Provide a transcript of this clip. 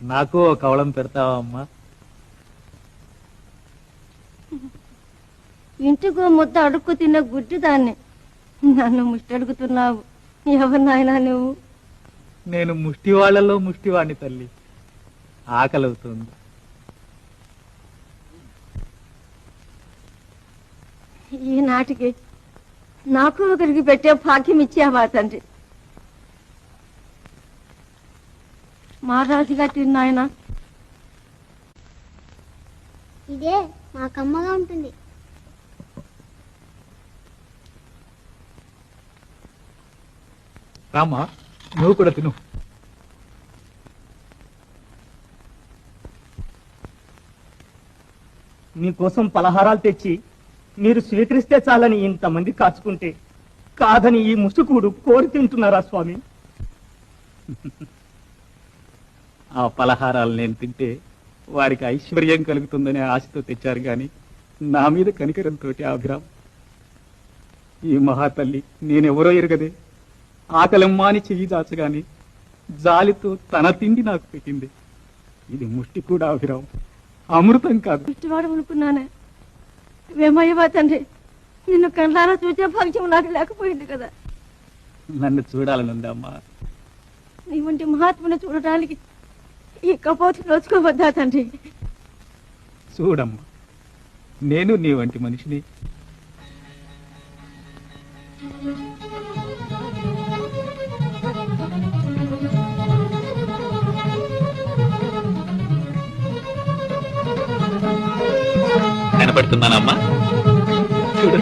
నాకు ఓ కవళం పెడతావా అమ్మా? ఇంటికో ముద్ద అడుక్కు తిన్న గుడ్డి దాన్ని నన్ను ముష్టి అడుగుతున్నావు. ఎవరు నాయనా నువ్వు? నేను ముష్టి వాళ్ళలో ముష్టివాణ్ణి తల్లి. ఆకలవుతుంది. ఈనాటికి నాకు ఒకరికి పెట్టే భాగ్యం ఇచ్చావా తండ్రి? మహారాజుగా తిన్నాయన. ఇదే మా కమ్మగా ఉంటుంది. రామా, నువ్వు కూడా తిను. మీకోసం పలహారాలు తెచ్చి మీరు స్వీకరిస్తే చాలని ఇంతమంది కాచుకుంటే కాదని ఈ ముసుకుడు కోరి తింటున్నారా స్వామి? ఆ పలహారాలు నేను తింటే వారికి ఐశ్వర్యం కలుగుతుందనే ఆశతో తెచ్చారు గాని నా మీద కనికరంతో అభిరామ్. ఈ మహాతల్లి నేనెవరో ఎరగదే ఆకలమ్మాని చెయ్యి దాచగాని జాలితో తన తిండి నాకు పెట్టింది. ఇది ముష్టి కూడా అభిరామ్, అమృతం కాదు. ఇష్టవాడు అనుకున్నానే. వేమయ్యవా తండ్రి, నిన్ను కళ్ళారా చూసే భాగ్యం నాకు లేకపోయింది కదా. నన్ను చూడాలనుందమ్మా. నీ వంటి మహాత్ముని చూడటానికి ఈ కపోతు రోజుకోవద్దా తండ్రి? చూడమ్మా, నేను నీ వంటి మనిషిని. కనపడుతున్నానమ్మా, చూడు.